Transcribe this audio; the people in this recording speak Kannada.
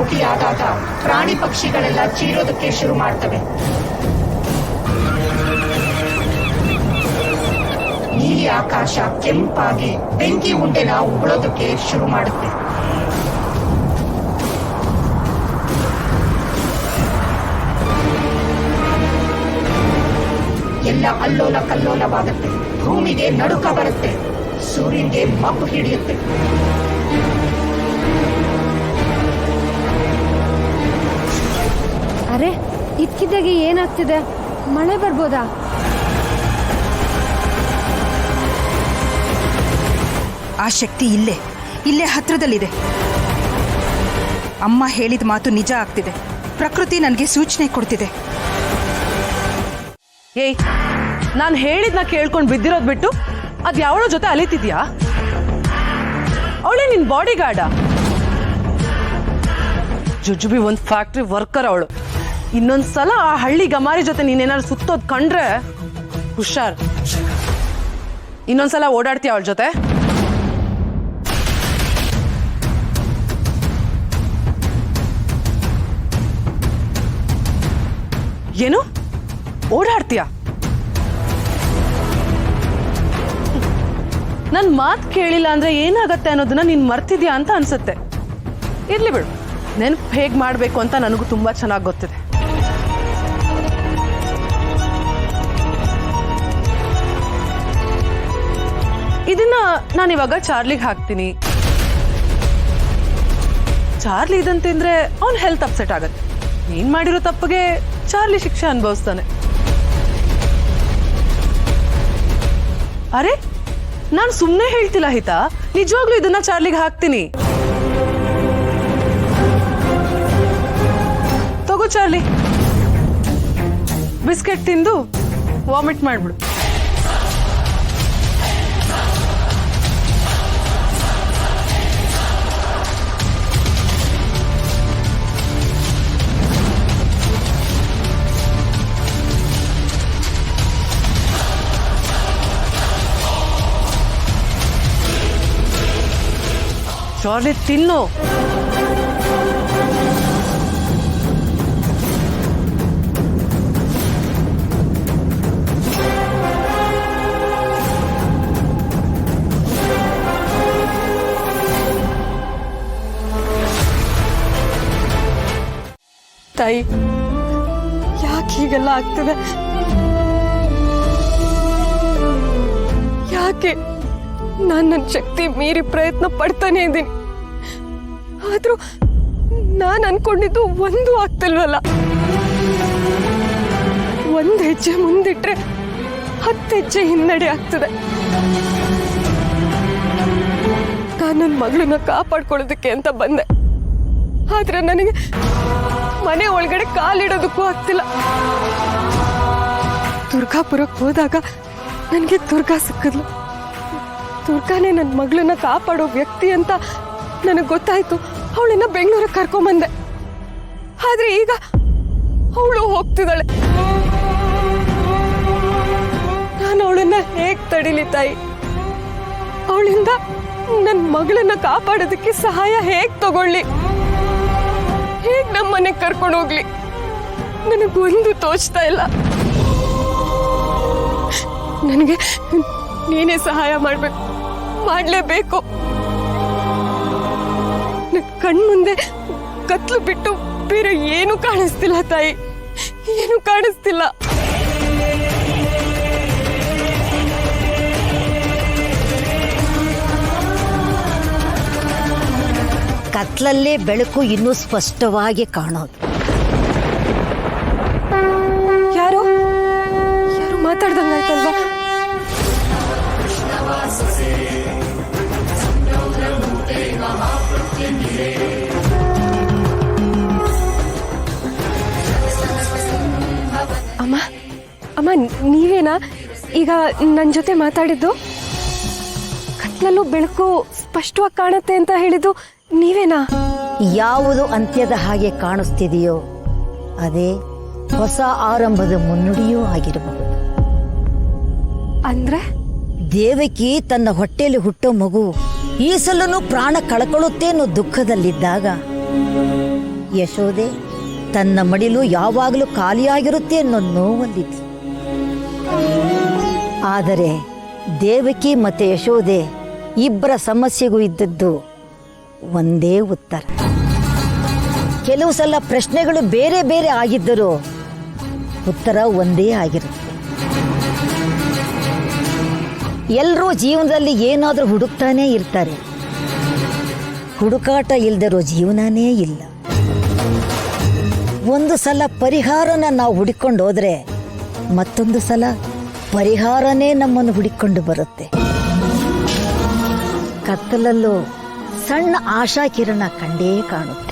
ಕೋಟಿಯಾದಾಗ ಪ್ರಾಣಿ ಪಕ್ಷಿಗಳೆಲ್ಲ ಚೀರೋದಕ್ಕೆ ಶುರು ಮಾಡ್ತವೆ. ನೀಲಿ ಆಕಾಶ ಕೆಂಪಾಗಿ ಬೆಂಕಿ ಉಂಡೆನ ಉಗುಳೋದಕ್ಕೆ ಶುರು ಮಾಡುತ್ತೆ. ಎಲ್ಲ ಅಲ್ಲೋಲ ಕಲ್ಲೋಲವಾಗುತ್ತೆ. ಭೂಮಿಗೆ ನಡುಕ ಬರುತ್ತೆ. ಸೂರ್ಯನಿಗೆ ಮಬ್ಬು ಹಿಡಿಯುತ್ತೆ. ಅರೆ, ಇದ್ಕಿದ್ದಾಗೆ ಏನಾಗ್ತಿದೆ? ಮಳೆ ಬರ್ಬೋದಾ? ಆ ಶಕ್ತಿ ಇಲ್ಲೇ ಹತ್ರದಲ್ಲಿದೆ. ಅಮ್ಮ ಹೇಳಿದ ಮಾತು ನಿಜ ಆಗ್ತಿದೆ. ಪ್ರಕೃತಿ ನನಗೆ ಸೂಚನೆ ಕೊಡ್ತಿದೆ. ಏಯ್, ನಾನು ಹೇಳಿದ್ನ ಕೇಳ್ಕೊಂಡು ಬಿದ್ದಿರೋದು ಬಿಟ್ಟು ಅದು ಯಾವಳೋ ಜೊತೆ ಅಲಿತಿದ್ಯಾ? ಅವಳೇ ನಿನ್ ಬಾಡಿ ಗಾರ್ಡ? ಜುಜುಬಿ ಒಂದು ಫ್ಯಾಕ್ಟ್ರಿ ವರ್ಕರ್ ಅವಳು. ಇನ್ನೊಂದ್ಸಲ ಆ ಹಳ್ಳಿ ಗಮಾರಿ ಜೊತೆ ನೀನೇನಾದ್ರು ಸುತ್ತೋದ್ ಕಂಡ್ರೆ ಹುಷಾರ್. ಇನ್ನೊಂದ್ಸಲ ಓಡಾಡ್ತೀಯ ಅವಳ ಜೊತೆ? ಏನು ಓಡಾಡ್ತೀಯ? ನನ್ ಮಾತು ಕೇಳಿಲ್ಲ ಅಂದ್ರೆ ಏನಾಗತ್ತೆ ಅನ್ನೋದನ್ನ ನೀನ್ ಮರ್ತಿದ್ಯಾ ಅಂತ ಅನ್ಸುತ್ತೆ. ಇರ್ಲಿ ಬಿಡು, ನೆನಪು ಹೇಗ್ ಮಾಡ್ಬೇಕು ಅಂತ ನನಗೂ ತುಂಬಾ ಚೆನ್ನಾಗಿ ಗೊತ್ತಿದೆ. ಇದನ್ನ ನಾನಿವಾಗ ಚಾರ್ಲಿಗೆ ಹಾಕ್ತೀನಿ. ಚಾರ್ಲಿ ಇದನ್ ತಿಂದ್ರೆ ಅವನ್ ಹೆಲ್ತ್ ಅಪ್ಸೆಟ್ ಆಗತ್ತೆ. ನೀನ್ ಮಾಡಿರೋ ತಪ್ಪಿಗೆ ಚಾರ್ಲಿ ಶಿಕ್ಷೆ ಅನುಭವಿಸ್ತಾನೆ. ಅರೆ, ನಾನು ಸುಮ್ಮನೆ ಹೇಳ್ತಿಲ್ಲ ಹಿತಾ, ನಿಜವಾಗ್ಲೂ ಇದನ್ನ ಚಾರ್ಲಿಗೆ ಹಾಕ್ತೀನಿ. ತಗೋ ಚಾರ್ಲಿ, ಬಿಸ್ಕೆಟ್ ತಿಂದು ವಾಮಿಟ್ ಮಾಡ್ಬಿಡು. ಚಾರ್ಲಿ ತಿನ್ನು. ತಾಯಿ, ಯಾಕೆ ಹೀಗೆಲ್ಲ ಆಗ್ತದೆ? ಯಾಕೆ ನಾನು ನನ್ನ ಶಕ್ತಿ ಮೀರಿ ಪ್ರಯತ್ನ ಪಡ್ತಾನೆ ಇದ್ದೀನಿ, ಆದ್ರೂ ನಾನು ಅನ್ಕೊಂಡಿದ್ದು ಒಂದು ಆಗ್ತಿಲ್ವಲ್ಲ. ಒಂದು ಹೆಜ್ಜೆ ಮುಂದಿಟ್ರೆ 10 ಹೆಜ್ಜೆ ಹಿನ್ನಡೆ ಆಗ್ತದೆ. ನಾನು ನನ್ನ ಮಗಳನ್ನ ಕಾಪಾಡ್ಕೊಳ್ಳೋದಕ್ಕೆ ಅಂತ ಬಂದೆ, ಆದ್ರೆ ನನಗೆ ಮನೆ ಒಳಗಡೆ ಕಾಲಿಡೋದಕ್ಕೂ ಆಗ್ತಿಲ್ಲ. ದುರ್ಗಾಪುರಕ್ಕೆ ಹೋದಾಗ ನನಗೆ ದುರ್ಗಾ ಸಿಕ್ಕಿದ್ಲು. ದುರ್ಗಾನೇ ನನ್ನ ಮಗಳನ್ನ ಕಾಪಾಡೋ ವ್ಯಕ್ತಿ ಅಂತ ನನಗೆ ಗೊತ್ತಾಯ್ತು. ಅವಳನ್ನ ಬೆಂಗಳೂರಿಗೆ ಕರ್ಕೊಂಬಂದೆ. ಆದ್ರೆ ಈಗ ಅವಳು ಹೋಗ್ತಿದ್ದಾಳೆ. ನಾನು ಅವಳನ್ನ ಹೇಗ್ ತಡಿಲಿ ತಾಯಿ? ಅವಳಿಂದ ನನ್ನ ಮಗಳನ್ನ ಕಾಪಾಡೋದಕ್ಕೆ ಸಹಾಯ ಹೇಗ್ ತಗೊಳ್ಳಿ? ಹೇಗ್ ನಮ್ಮ ಮನೆಗೆ ಕರ್ಕೊಂಡು ಹೋಗ್ಲಿ? ನನಗೊಂದು ತೋಚ್ತಾ ಇಲ್ಲ. ನನಗೆ ನೀನೇ ಸಹಾಯ ಮಾಡ್ಬೇಕು, ಮಾಡ್ಲೇಬೇಕು. ನನ್ನ ಕಣ್ಮುಂದೆ ಕತ್ಲು ಬಿಟ್ಟು ಬೇರೆ ಏನು ಕಾಣಿಸ್ತಿಲ್ಲ ತಾಯಿ, ಏನು ಕಾಣಿಸ್ತಿಲ್ಲ. ಕತ್ಲಲ್ಲೇ ಬೆಳಕು ಇನ್ನೂ ಸ್ಪಷ್ಟವಾಗಿ ಕಾಣೋದು. ಯಾರು ಯಾರು ಮಾತಾಡ್ದಂಗಾಯ್ತಲ್ವಾ? ಅಮ್ಮ ಅಮ್ಮ, ನೀವೇನಾ ಈಗ ನನ್ನ ಜೊತೆ ಮಾತಾಡಿದ್ದು? ಕತ್ಲಲ್ಲೂ ಬೆಳಕು ಸ್ಪಷ್ಟವಾಗಿ ಕಾಣುತ್ತೆ ಅಂತ ಹೇಳಿದ್ದು ನೀವೇನಾ? ಯಾವುದು ಅಂತ್ಯದ ಹಾಗೆ ಕಾಣಿಸ್ತಿದೆಯೋ ಅದೇ ಹೊಸ ಆರಂಭದ ಮುನ್ನುಡಿಯೂ ಆಗಿರಬಹುದು. ಅಂದ್ರೆ ದೇವಕಿ ತನ್ನ ಹೊಟ್ಟೆಯಲ್ಲಿ ಹುಟ್ಟೋ ಮಗು ಈ ಸಲನು ಪ್ರಾಣ ಕಳ್ಕೊಳ್ಳುತ್ತೆ ಅನ್ನೋ ದುಃಖದಲ್ಲಿದ್ದಾಗ ಯಶೋದೆ ತನ್ನ ಮಡಿಲು ಯಾವಾಗಲೂ ಖಾಲಿಯಾಗಿರುತ್ತೆ ಅನ್ನೋ ನೋವಲ್ಲಿದ್ಲು. ಆದರೆ ದೇವಕಿ ಮತ್ತೆ ಯಶೋದೆ ಇಬ್ಬರ ಸಮಸ್ಯೆಗೂ ಇದ್ದದ್ದು ಒಂದೇ ಉತ್ತರ. ಕೆಲವು ಸಲ ಪ್ರಶ್ನೆಗಳು ಬೇರೆ ಬೇರೆ ಆಗಿದ್ದರೂ ಉತ್ತರ ಒಂದೇ ಆಗಿರುತ್ತೆ. ಎಲ್ಲರೂ ಜೀವನದಲ್ಲಿ ಏನಾದರೂ ಹುಡುಕ್ತಾನೇ ಇರ್ತಾರೆ. ಹುಡುಕಾಟ ಇಲ್ದಿರೋ ಜೀವನನೇ ಇಲ್ಲ. ಒಂದು ಸಲ ಪರಿಹಾರನ ನಾವು ಹುಡುಕೊಂಡು ಹೋದ್ರೆ ಮತ್ತೊಂದು ಸಲ ಪರಿಹಾರನೇ ನಮ್ಮನ್ನು ಹುಡುಕೊಂಡು ಬರುತ್ತೆ. ಕತ್ತಲಲ್ಲೂ ಸಣ್ಣ ಆಶಾ ಕಿರಣ ಕಂಡೇ ಕಾಣುತ್ತೆ.